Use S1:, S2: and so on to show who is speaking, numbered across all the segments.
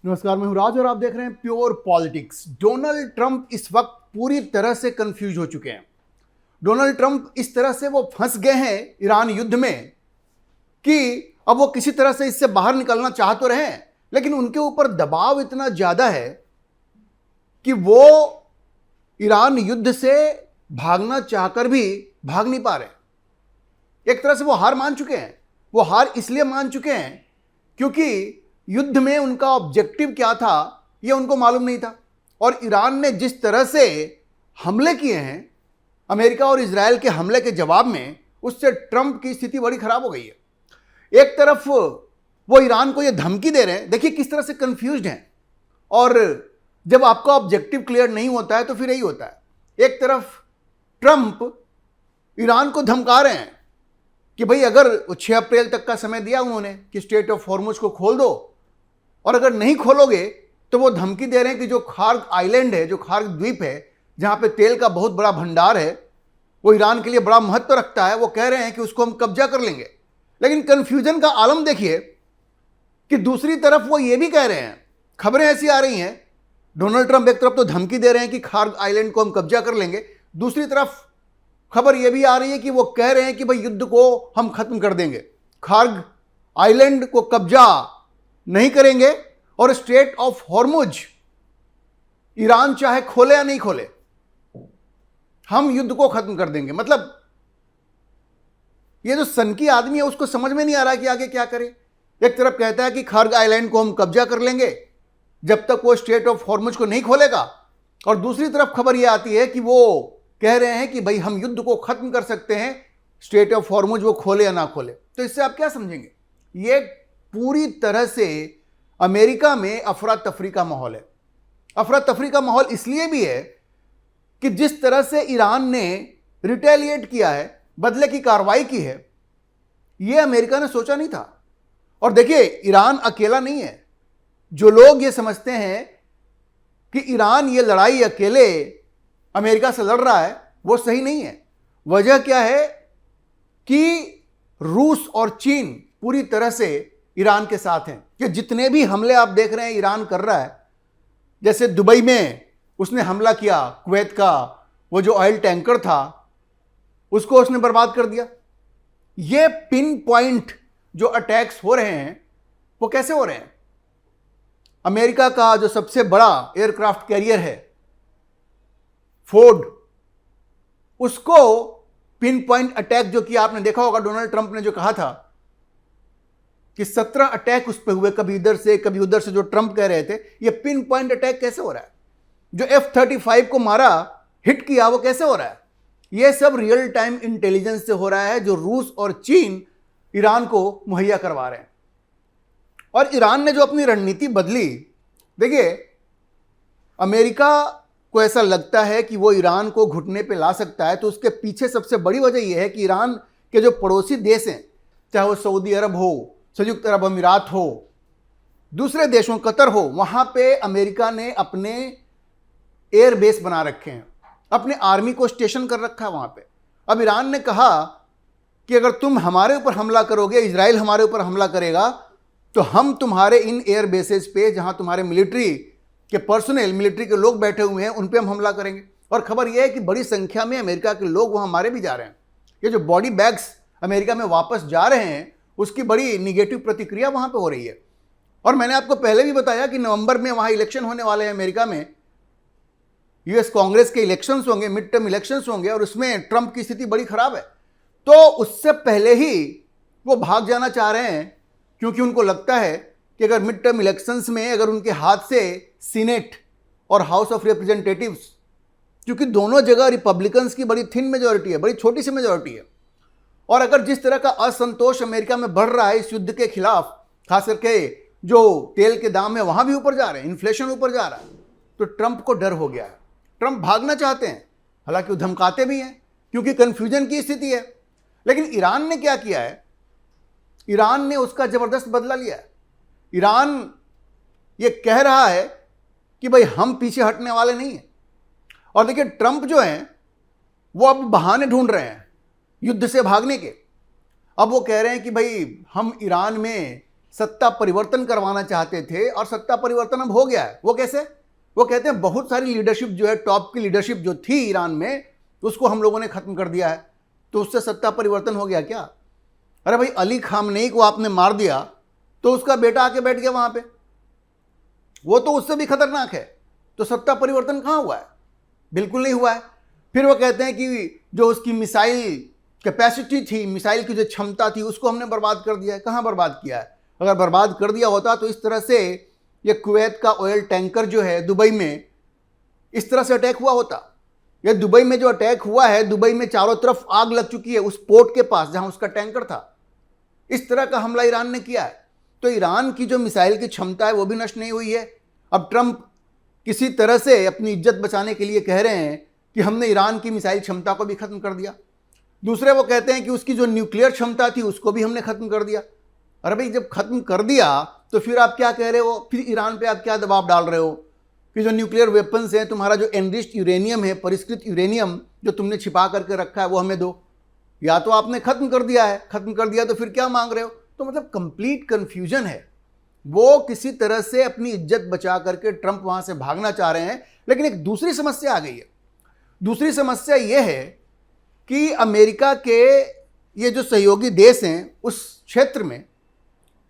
S1: नमस्कार, मैं हूं राज और आप देख रहे हैं प्योर पॉलिटिक्स। डोनाल्ड ट्रंप इस वक्त पूरी तरह से कंफ्यूज हो चुके हैं। डोनाल्ड ट्रंप इस तरह से वो फंस गए हैं ईरान युद्ध में कि अब वो किसी तरह से इससे बाहर निकलना चाह तो रहे हैं, लेकिन उनके ऊपर दबाव इतना ज्यादा है कि वो ईरान युद्ध से भागना चाहकर भी भाग नहीं पा रहे। एक तरह से वो हार मान चुके हैं। वो हार इसलिए मान चुके हैं क्योंकि युद्ध में उनका ऑब्जेक्टिव क्या था यह उनको मालूम नहीं था। और ईरान ने जिस तरह से हमले किए हैं अमेरिका और इजराइल के हमले के जवाब में, उससे ट्रंप की स्थिति बड़ी खराब हो गई है। एक तरफ वो ईरान को यह धमकी दे रहे हैं, देखिए किस तरह से कंफ्यूज्ड हैं। और जब आपका ऑब्जेक्टिव क्लियर नहीं होता है तो फिर यही होता है। एक तरफ ट्रंप ईरान को धमका रहे हैं कि भाई अगर 6 अप्रैल तक का समय दिया उन्होंने कि स्ट्रेट ऑफ हॉर्मुज को खोल दो, और अगर नहीं खोलोगे तो वो धमकी दे रहे हैं कि जो खार्ग आइलैंड है, जो खार्ग द्वीप है, जहां पे तेल का बहुत बड़ा भंडार है, वो ईरान के लिए बड़ा महत्व रखता है। वो कह रहे हैं कि उसको हम कब्जा कर लेंगे। लेकिन कंफ्यूजन का आलम देखिए कि दूसरी तरफ वो ये भी कह रहे हैं, खबरें ऐसी आ रही हैं, डोनाल्ड ट्रंप एक तरफ तो धमकी दे रहे हैं कि खार्ग आइलैंड को हम कब्जा कर लेंगे, दूसरी तरफ खबर यह भी आ रही है कि वो कह रहे हैं कि भाई युद्ध को हम खत्म कर देंगे, खार्ग आइलैंड को कब्जा नहीं करेंगे, और स्ट्रेट ऑफ हॉर्मुज ईरान चाहे खोले या नहीं खोले, हम युद्ध को खत्म कर देंगे। मतलब ये जो सनकी आदमी है उसको समझ में नहीं आ रहा कि आगे क्या करे। एक तरफ कहता है कि खार्ग आइलैंड को हम कब्जा कर लेंगे जब तक वो स्ट्रेट ऑफ हॉर्मुज को नहीं खोलेगा, और दूसरी तरफ खबर यह आती है कि वो कह रहे हैं कि भाई हम युद्ध को खत्म कर सकते हैं, स्ट्रेट ऑफ हॉर्मुज वो खोले या ना खोले। तो इससे आप क्या समझेंगे? ये पूरी तरह से अमेरिका में अफरा तफरी का माहौल है। अफरा तफरी का माहौल इसलिए भी है कि जिस तरह से ईरान ने रिटेलिएट किया है, बदले की कार्रवाई की है, यह अमेरिका ने सोचा नहीं था। और देखिए ईरान अकेला नहीं है। जो लोग ये समझते हैं कि ईरान ये लड़ाई अकेले अमेरिका से लड़ रहा है, वो सही नहीं है। वजह क्या है कि रूस और चीन पूरी तरह से ईरान के साथ हैं। कि जितने भी हमले आप देख रहे हैं ईरान कर रहा है, जैसे दुबई में उसने हमला किया, कुवैत का वो जो ऑयल टैंकर था उसको उसने बर्बाद कर दिया। ये पिन पॉइंट जो अटैक्स हो रहे हैं वो कैसे हो रहे हैं? अमेरिका का जो सबसे बड़ा एयरक्राफ्ट कैरियर है फोर्ड, उसको पिन पॉइंट अटैक जो किया, आपने देखा होगा डोनाल्ड ट्रंप ने जो कहा था कि 17 अटैक उस पर हुए, कभी इधर से कभी उधर से, जो ट्रंप कह रहे थे। ये पिन पॉइंट अटैक कैसे हो रहा है? जो F-35 को मारा, हिट किया, वो कैसे हो रहा है? ये सब रियल टाइम इंटेलिजेंस से हो रहा है, जो रूस और चीन ईरान को मुहैया करवा रहे हैं। और ईरान ने जो अपनी रणनीति बदली, देखिए अमेरिका को ऐसा लगता है कि वो ईरान को घुटने पे ला सकता है, तो उसके पीछे सबसे बड़ी वजह यह है कि ईरान के जो पड़ोसी देश हैं, चाहे वो सऊदी अरब हो, संयुक्त अरब अमीरात हो, दूसरे देशों, कतर हो, वहां पे अमेरिका ने अपने एयर बेस बना रखे हैं, अपने आर्मी को स्टेशन कर रखा है वहां पे। अब ईरान ने कहा कि अगर तुम हमारे ऊपर हमला करोगे, इजराइल हमारे ऊपर हमला करेगा, तो हम तुम्हारे इन एयर बेसेस पे जहां तुम्हारे मिलिट्री के पर्सनल, मिलिट्री के लोग बैठे हुए हैं, उन पे हम हमला करेंगे। और खबर यह है कि बड़ी संख्या में अमेरिका के लोग वहां मारे भी जा रहे हैं। ये जो बॉडी बैग्स अमेरिका में वापस जा रहे हैं, उसकी बड़ी निगेटिव प्रतिक्रिया वहां पे हो रही है। और मैंने आपको पहले भी बताया कि नवंबर में वहां इलेक्शन होने वाले हैं अमेरिका में, यूएस कांग्रेस के इलेक्शंस होंगे, मिड टर्म इलेक्शंस होंगे, और उसमें ट्रंप की स्थिति बड़ी खराब है। तो उससे पहले ही वो भाग जाना चाह रहे हैं, क्योंकि उनको लगता है कि अगर मिड टर्म इलेक्शंस में अगर उनके हाथ से सीनेट और हाउस ऑफ रिप्रेजेंटेटिव्स, क्योंकि दोनों जगह रिपब्लिकन्स की बड़ी थिन मेजॉरिटी है, बड़ी छोटी सी मेजॉरिटी है, और अगर जिस तरह का असंतोष अमेरिका में बढ़ रहा है इस युद्ध के खिलाफ, खास करके जो तेल के दाम है वहां भी ऊपर जा रहे हैं, इन्फ्लेशन ऊपर जा रहा है, तो ट्रंप को डर हो गया है। ट्रंप भागना चाहते हैं, हालांकि वो धमकाते भी हैं क्योंकि कंफ्यूजन की स्थिति है। लेकिन ईरान ने क्या किया है? ईरान ने उसका जबरदस्त बदला लिया है। ईरान ये कह रहा है कि भाई हम पीछे हटने वाले नहीं हैं। और देखिए ट्रंप जो हैं वो अब बहाने ढूंढ रहे हैं युद्ध से भागने के। अब वो कह रहे हैं कि भाई हम ईरान में सत्ता परिवर्तन करवाना चाहते थे और सत्ता परिवर्तन अब हो गया है। वो कैसे? वो कहते हैं बहुत सारी लीडरशिप जो है, टॉप की लीडरशिप जो थी ईरान में, उसको हम लोगों ने खत्म कर दिया है, तो उससे सत्ता परिवर्तन हो गया क्या? अरे भाई, अली खामनेई को आपने मार दिया तो उसका बेटा आके बैठ गया वहां पे, वो तो उससे भी खतरनाक है, तो सत्ता परिवर्तन कहां हुआ है? बिल्कुल नहीं हुआ है। फिर वो कहते हैं कि जो उसकी मिसाइल कैपेसिटी थी, मिसाइल की जो क्षमता थी, उसको हमने बर्बाद कर दिया है। कहां बर्बाद किया है? अगर बर्बाद कर दिया होता तो इस तरह से ये कुवैत का ऑयल टैंकर जो है दुबई में, इस तरह से अटैक हुआ होता? ये दुबई में जो अटैक हुआ है, दुबई में चारों तरफ आग लग चुकी है उस पोर्ट के पास जहां उसका टैंकर था। इस तरह का हमला ईरान ने किया है। तो ईरान की जो मिसाइल की क्षमता है वो भी नष्ट नहीं हुई है। अब ट्रंप किसी तरह से अपनी इज्जत बचाने के लिए कह रहे हैं कि हमने ईरान की मिसाइल क्षमता को भी खत्म कर दिया। दूसरे वो कहते हैं कि उसकी जो न्यूक्लियर क्षमता थी उसको भी हमने खत्म कर दिया। अरे भाई, जब खत्म कर दिया तो फिर आप क्या कह रहे हो? फिर ईरान पे आप क्या दबाव डाल रहे हो कि जो न्यूक्लियर वेपन्स हैं, तुम्हारा जो एनरिच्ड यूरेनियम है, परिष्कृत यूरेनियम जो तुमने छिपा करके रखा है, वो हमें दो। या तो आपने खत्म कर दिया है, खत्म कर दिया तो फिर क्या मांग रहे हो? तो मतलब कंप्लीट कंफ्यूजन है। वो किसी तरह से अपनी इज्जत बचा करके ट्रंप वहां से भागना चाह रहे हैं। लेकिन एक दूसरी समस्या आ गई है। दूसरी समस्या यह है कि अमेरिका के ये जो सहयोगी देश हैं उस क्षेत्र में,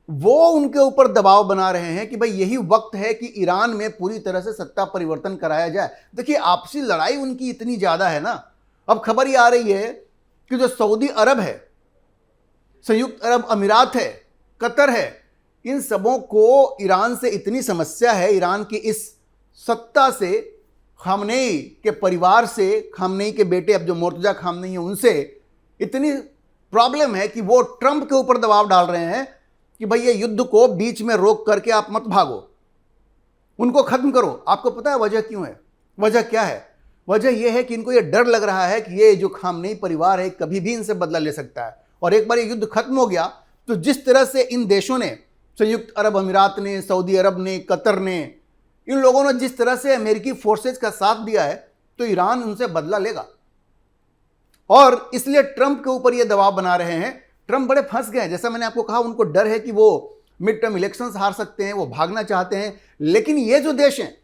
S1: वो उनके ऊपर दबाव बना रहे हैं कि भाई यही वक्त है कि ईरान में पूरी तरह से सत्ता परिवर्तन कराया जाए। देखिए, आपसी लड़ाई उनकी इतनी ज्यादा है ना। अब खबर ये आ रही है कि जो सऊदी अरब है, संयुक्त अरब अमीरात है, कतर है, इन सबों को ईरान से इतनी समस्या है, ईरान की इस सत्ता से, खामनेई के परिवार से, खामनेई के बेटे अब जो मुर्तजा खामनेई है उनसे इतनी प्रॉब्लम है कि वो ट्रंप के ऊपर दबाव डाल रहे हैं कि भाई ये युद्ध को बीच में रोक करके आप मत भागो, उनको खत्म करो। आपको पता है वजह क्यों है? वजह क्या है? वजह यह है कि इनको ये डर लग रहा है कि ये जो खामनेई परिवार है कभी भी इनसे बदला ले सकता है, और एक बार ये युद्ध खत्म हो गया तो जिस तरह से इन देशों ने, संयुक्त अरब अमीरात ने, सऊदी अरब ने, कतर ने, इन लोगों ने जिस तरह से अमेरिकी फोर्सेज का साथ दिया है, तो ईरान उनसे बदला लेगा। और इसलिए ट्रंप के ऊपर ये दबाव बना रहे हैं। ट्रंप बड़े फंस गए हैं। जैसा मैंने आपको कहा, उनको डर है कि वो मिड टर्म इलेक्शंस हार सकते हैं, वो भागना चाहते हैं। लेकिन ये जो देश हैं,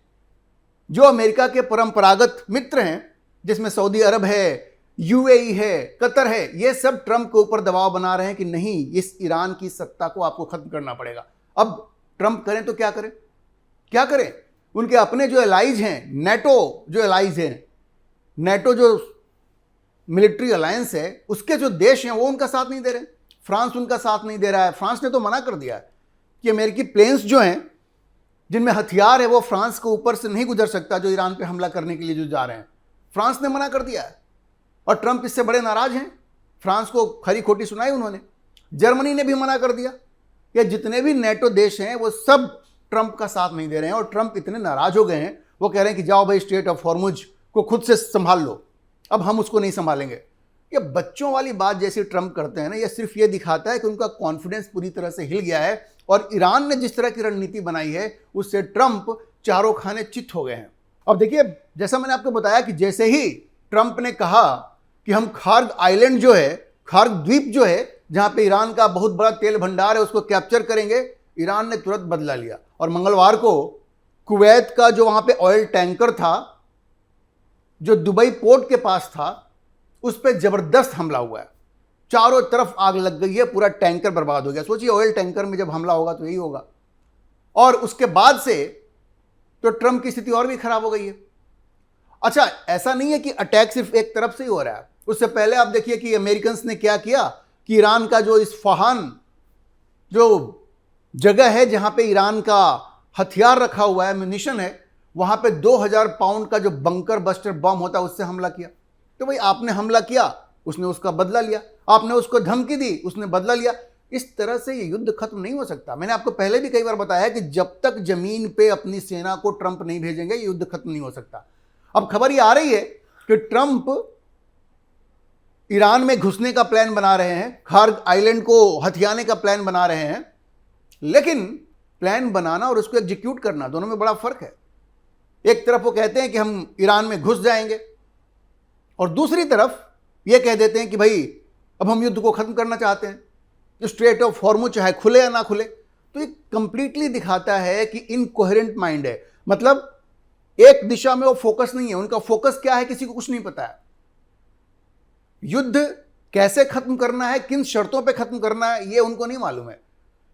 S1: जो अमेरिका के परंपरागत मित्र हैं, जिसमें सऊदी अरब है, यूएई है, कतर है, ये सब ट्रंप के ऊपर दबाव बना रहे हैं कि नहीं, इस ईरान की सत्ता को आपको खत्म करना पड़ेगा। अब ट्रंप करें तो क्या करें? क्या करें? उनके अपने जो एलाइज हैं, नेटो जो एलाइज हैं, नेटो जो मिलिट्री अलायंस है, उसके जो देश हैं वो उनका साथ नहीं दे रहे। फ्रांस उनका साथ नहीं दे रहा है। फ्रांस ने तो मना कर दिया है कि अमेरिकी प्लेन्स जो हैं, जिनमें हथियार है, वो फ्रांस के ऊपर से नहीं गुजर सकता, जो ईरान पे हमला करने के लिए जो जा रहे हैं। फ्रांस ने मना कर दिया है और ट्रंप इससे बड़े नाराज हैं। फ्रांस को खरी खोटी सुनाई उन्होंने। जर्मनी ने भी मना कर दिया। ये जितने भी नेटो देश हैं वो सब ट्रंप का साथ नहीं दे रहे हैं, और ट्रंप इतने नाराज हो गए हैं, वो कह रहे हैं कि जाओ भाई, स्ट्रेट ऑफ हॉर्मुज को खुद से संभाल लो, अब हम उसको नहीं संभालेंगे। ये बच्चों वाली बात जैसे ट्रंप करते हैं ना, ये सिर्फ ये दिखाता है कि उनका कॉन्फिडेंस पूरी तरह से हिल गया है, और ईरान ने जिस तरह की रणनीति बनाई है उससे ट्रंप चारों खाने चित हो गए हैं। अब देखिए, जैसा मैंने आपको बताया कि जैसे ही ट्रंप ने कहा कि हम खार्ग आइलैंड जो है, खार्ग द्वीप जो है, जहां पे ईरान का बहुत बड़ा तेल भंडार है, उसको कैप्चर करेंगे, ईरान ने तुरंत बदला लिया। और मंगलवार को कुवैत का जो वहां पे ऑयल टैंकर था, जो दुबई पोर्ट के पास था, उस पर जबरदस्त हमला हुआ है। चारों तरफ आग लग गई है, पूरा टैंकर बर्बाद हो गया। सोचिए, ऑयल टैंकर में जब हमला होगा तो यही होगा। और उसके बाद से तो ट्रंप की स्थिति और भी खराब हो गई है। अच्छा, ऐसा नहीं है कि अटैक सिर्फ एक तरफ से ही हो रहा है। उससे पहले आप देखिए कि अमेरिकन ने क्या किया कि ईरान का जो इस्फहान जो जगह है जहां पे ईरान का हथियार रखा हुआ है, म्यूनिशन है, वहां पे 2000 पाउंड का जो बंकर बस्टर बम होता है उससे हमला किया। तो भाई, आपने हमला किया, उसने उसका बदला लिया। आपने उसको धमकी दी, उसने बदला लिया। इस तरह से ये युद्ध खत्म नहीं हो सकता। मैंने आपको पहले भी कई बार बताया है कि जब तक जमीन पे अपनी सेना को ट्रंप नहीं भेजेंगे, ये युद्ध खत्म नहीं हो सकता। अब खबर ये आ रही है कि ट्रंप ईरान में घुसने का प्लान बना रहे हैं, खार्ग आइलैंड को हथियाने का प्लान बना रहे हैं। लेकिन प्लान बनाना और उसको एग्जीक्यूट करना, दोनों में बड़ा फर्क है। एक तरफ वो कहते हैं कि हम ईरान में घुस जाएंगे, और दूसरी तरफ ये कह देते हैं कि भाई अब हम युद्ध को खत्म करना चाहते हैं, जो स्ट्रेट ऑफ हॉर्मुज चाहे खुले या ना खुले। तो ये कंप्लीटली दिखाता है कि इनकोहेरेंट माइंड है। मतलब एक दिशा में वो फोकस नहीं है। उनका फोकस क्या है किसी को कुछ नहीं पता है। युद्ध कैसे खत्म करना है, किन शर्तों पे खत्म करना है, ये उनको नहीं मालूम है।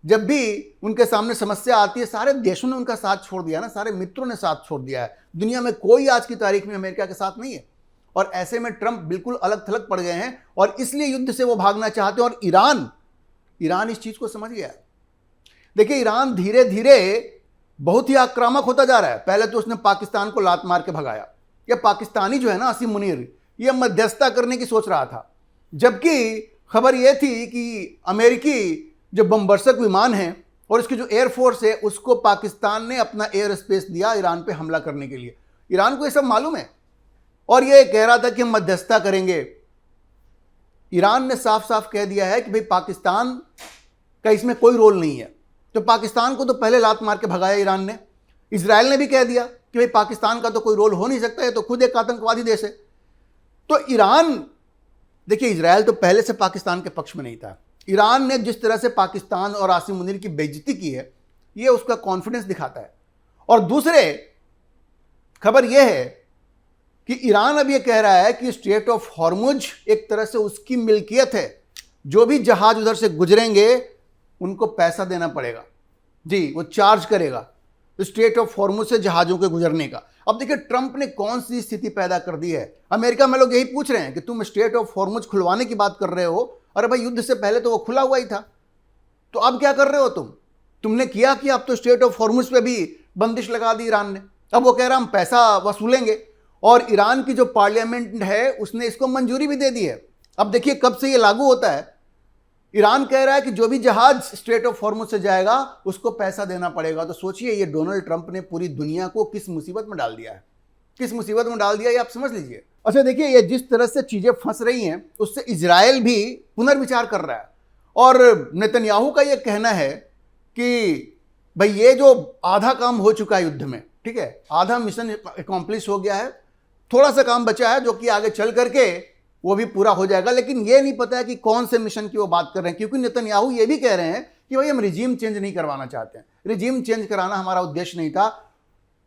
S1: जब भी उनके सामने समस्या आती है, सारे देशों ने उनका साथ छोड़ दिया ना, सारे मित्रों ने साथ छोड़ दिया है। दुनिया में कोई आज की तारीख में अमेरिका के साथ नहीं है। और ऐसे में ट्रंप बिल्कुल अलग थलग पड़ गए हैं और इसलिए युद्ध से वो भागना चाहते हैं। और ईरान इस चीज को समझ गया है। देखिए, ईरान धीरे धीरे बहुत ही आक्रामक होता जा रहा है। पहले तो उसने पाकिस्तान को लात मार के भगाया। यह पाकिस्तानी जो है ना, असीम मुनीर, यह मध्यस्थता करने की सोच रहा था, जबकि खबर यह थी कि अमेरिकी जो बमबर्षक विमान है और इसकी जो एयरफोर्स है, उसको पाकिस्तान ने अपना एयर स्पेस दिया ईरान पे हमला करने के लिए। ईरान को यह सब मालूम है और यह कह रहा था कि हम मध्यस्थता करेंगे। ईरान ने साफ साफ कह दिया है कि भाई पाकिस्तान का इसमें कोई रोल नहीं है। तो पाकिस्तान को तो पहले लात मार के भगाया ईरान ने। इजराइल ने भी कह दिया कि भाई पाकिस्तान का तो कोई रोल हो नहीं सकता है, तो खुद एक आतंकवादी देश है। तो ईरान, देखिए, इजराइल तो पहले से पाकिस्तान के पक्ष में नहीं था। ईरान ने जिस तरह से पाकिस्तान और आसिम मुनीर की बेइज्जती की है, यह उसका कॉन्फिडेंस दिखाता है। और दूसरे खबर यह है कि ईरान अब यह कह रहा है कि स्ट्रेट ऑफ हॉर्मुज एक तरह से उसकी मिल्कियत है। जो भी जहाज उधर से गुजरेंगे उनको पैसा देना पड़ेगा जी, वो चार्ज करेगा तो स्ट्रेट ऑफ हॉर्मुज से जहाजों के गुजरने का। अब देखिए, ट्रंप ने कौन सी स्थिति पैदा कर दी है। अमेरिका में लोग यही पूछ रहे हैं कि तुम स्ट्रेट ऑफ हॉर्मुज खुलवाने की बात कर रहे हो, अरे भाई युद्ध से पहले तो वो खुला हुआ ही था, तो अब क्या कर रहे हो तुमने किया कि अब तो स्ट्रेट ऑफ हॉर्मुज पे भी बंदिश लगा दी ईरान ने। अब वो कह रहा हम पैसा वसूलेंगे और ईरान की जो पार्लियामेंट है उसने इसको मंजूरी भी दे दी है। अब देखिए कब से ये लागू होता है। ईरान कह रहा है कि जो भी जहाज स्ट्रेट ऑफ हॉर्मुज से जाएगा उसको पैसा देना पड़ेगा। तो सोचिए, ये डोनाल्ड ट्रंप ने पूरी दुनिया को किस मुसीबत में डाल दिया है, किस मुसीबत में डाल दिया, ये आप समझ लीजिए। अच्छा देखिए, ये जिस तरह से चीजें फंस रही हैं उससे इजराइल भी पुनर्विचार कर रहा है। और नेतन्याहू का ये कहना है कि भाई ये जो आधा काम हो चुका है युद्ध में, ठीक है, आधा मिशन अकॉम्प्लिश हो गया है, थोड़ा सा काम बचा है जो कि आगे चल करके वो भी पूरा हो जाएगा। लेकिन ये नहीं पता है कि कौन से मिशन की वो बात कर रहे हैं, क्योंकि नेतन्याहू ये भी कह रहे हैं कि भाई हम रिजीम चेंज नहीं करवाना चाहते हैं, रिजीम चेंज कराना हमारा उद्देश्य नहीं था।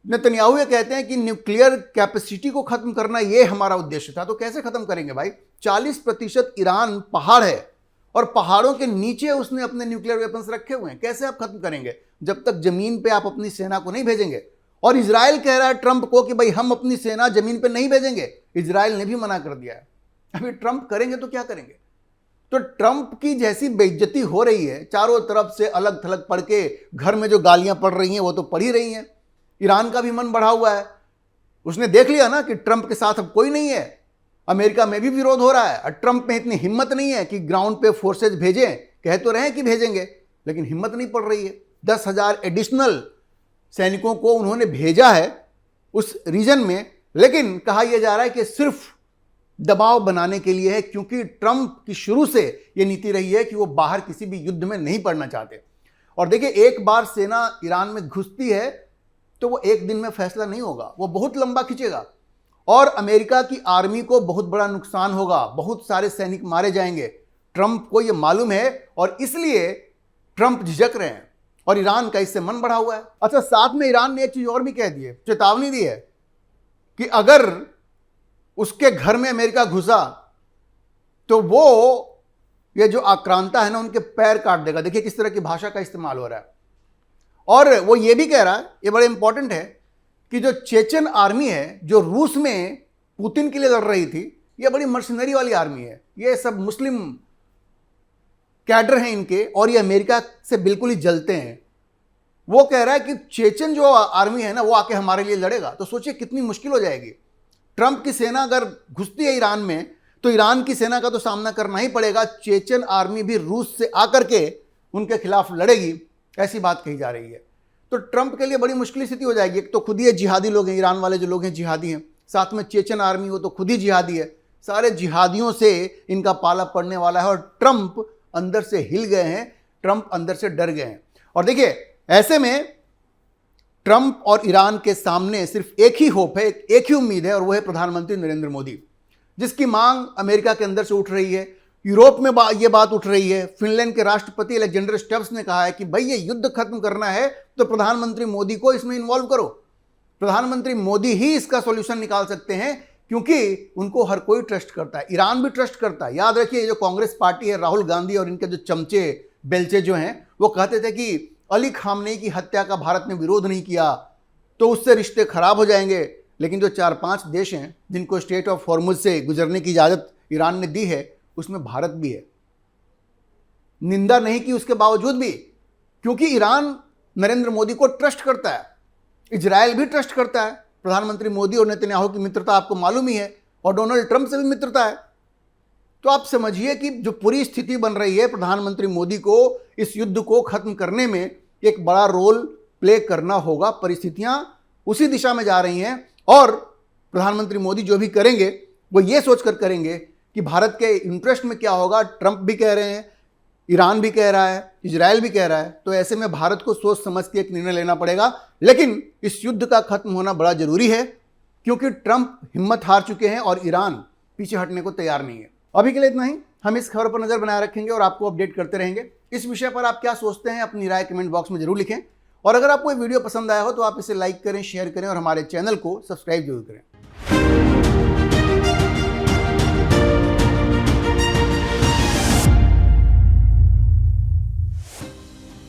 S1: नेतन्याहू ये कहते हैं कि न्यूक्लियर कैपेसिटी को खत्म करना ये हमारा उद्देश्य था। तो कैसे खत्म करेंगे भाई? 40% ईरान पहाड़ है और पहाड़ों के नीचे उसने अपने न्यूक्लियर वेपन्स रखे हुए हैं। कैसे आप खत्म करेंगे जब तक जमीन पे आप अपनी सेना को नहीं भेजेंगे? और इजराइल कह रहा है ट्रंप को कि भाई हम अपनी सेना जमीन पे नहीं भेजेंगे। इजराइल ने भी मना कर दिया है। अभी ट्रंप करेंगे तो क्या करेंगे? तो ट्रंप की जैसी बेइज्जती हो रही है, चारों तरफ से अलग थलग पड़ के घर में जो गालियां पड़ रही हैं वो तो पड़ ही रही हैं। ईरान का भी मन बढ़ा हुआ है, उसने देख लिया ना कि ट्रंप के साथ अब कोई नहीं है। अमेरिका में भी विरोध हो रहा है और ट्रंप में इतनी हिम्मत नहीं है कि ग्राउंड पे फोर्सेज भेजें। कह तो रहे हैं कि भेजेंगे, लेकिन हिम्मत नहीं पड़ रही है। 10,000 एडिशनल सैनिकों को उन्होंने भेजा है उस रीजन में, लेकिन कहा यह जा रहा है कि सिर्फ दबाव बनाने के लिए है, क्योंकि ट्रंप की शुरू से यह नीति रही है कि वो बाहर किसी भी युद्ध में नहीं पड़ना चाहते। और देखिए, एक बार सेना ईरान में घुसती है तो वो एक दिन में फैसला नहीं होगा, वो बहुत लंबा खींचेगा और अमेरिका की आर्मी को बहुत बड़ा नुकसान होगा, बहुत सारे सैनिक मारे जाएंगे। ट्रंप को ये मालूम है और इसलिए ट्रंप झिझक रहे हैं और ईरान का इससे मन बढ़ा हुआ है। अच्छा, साथ में ईरान ने एक चीज और भी कह दी है, चेतावनी दी है कि अगर उसके घर में अमेरिका घुसा तो वो ये जो आक्रांता है ना उनके पैर काट देगा। देखिए किस तरह की भाषा का इस्तेमाल हो रहा है। और वो ये भी कह रहा है, ये बड़ा इंपॉर्टेंट है, कि जो चेचन आर्मी है जो रूस में पुतिन के लिए लड़ रही थी, ये बड़ी मर्सनरी वाली आर्मी है। ये सब मुस्लिम कैडर हैं इनके और ये अमेरिका से बिल्कुल ही जलते हैं। वो कह रहा है कि चेचन जो आर्मी है ना वो आके हमारे लिए लड़ेगा। तो सोचिए कितनी मुश्किल हो जाएगी। ट्रंप की सेना अगर घुसती है ईरान में तो ईरान की सेना का तो सामना करना ही पड़ेगा। चेचन आर्मी भी रूस से आकर के उनके खिलाफ लड़ेगी, ऐसी बात कही जा रही है। तो ट्रंप के लिए बड़ी मुश्किल स्थिति हो जाएगी। एक तो खुद ही जिहादी लोग हैं, ईरान वाले जो लोग हैं जिहादी हैं, साथ में चेचन आर्मी वो तो खुद ही जिहादी है। सारे जिहादियों से इनका पाला पड़ने वाला है और ट्रंप अंदर से हिल गए हैं, ट्रंप अंदर से डर गए हैं। और देखिए ऐसे में ट्रंप और ईरान के सामने सिर्फ एक ही होप है, एक ही उम्मीद है, और वो है प्रधानमंत्री नरेंद्र मोदी, जिसकी मांग अमेरिका के अंदर से उठ रही है। यूरोप में ये बात उठ रही है। फिनलैंड के राष्ट्रपति अलेक्जेंडर स्टब्स ने कहा है कि भाई ये युद्ध खत्म करना है तो प्रधानमंत्री मोदी को इसमें इन्वॉल्व करो। प्रधानमंत्री मोदी ही इसका सॉल्यूशन निकाल सकते हैं, क्योंकि उनको हर कोई ट्रस्ट करता है, ईरान भी ट्रस्ट करता है। याद रखिए, जो कांग्रेस पार्टी है, राहुल गांधी और इनके जो चमचे बेलचे जो हैं, वो कहते थे कि अली खामनेई की हत्या का भारत ने विरोध नहीं किया तो उससे रिश्ते खराब हो जाएंगे। लेकिन जो 4-5 देश हैं जिनको स्ट्रेट ऑफ हॉर्मुज से गुजरने की इजाजत ईरान ने दी है, उसमें भारत भी है। निंदा नहीं की उसके बावजूद भी, क्योंकि ईरान नरेंद्र मोदी को ट्रस्ट करता है, इजराइल भी ट्रस्ट करता है। प्रधानमंत्री मोदी और नेतन्याहू की मित्रता आपको मालूम ही है, और डोनाल्ड ट्रंप से भी मित्रता है। तो आप समझिए कि जो पूरी स्थिति बन रही है, प्रधानमंत्री मोदी को इस युद्ध को खत्म करने में एक बड़ा रोल प्ले करना होगा। परिस्थितियां उसी दिशा में जा रही हैं, और प्रधानमंत्री मोदी जो भी करेंगे वो ये सोचकर करेंगे कि भारत के इंटरेस्ट में क्या होगा। ट्रंप भी कह रहे हैं, ईरान भी कह रहा है, इजराइल भी कह रहा है। तो ऐसे में भारत को सोच समझ के एक निर्णय लेना पड़ेगा। लेकिन इस युद्ध का खत्म होना बड़ा जरूरी है, क्योंकि ट्रंप हिम्मत हार चुके हैं और ईरान पीछे हटने को तैयार नहीं है। अभी के लिए इतना ही। हम इस खबर पर नजर बनाए रखेंगे और आपको अपडेट करते रहेंगे। इस विषय पर आप क्या सोचते हैं, अपनी राय कमेंट बॉक्स में जरूर लिखें। और अगर आपको ये वीडियो पसंद आया हो तो आप इसे लाइक करें, शेयर करें और हमारे चैनल को सब्सक्राइब जरूर करें।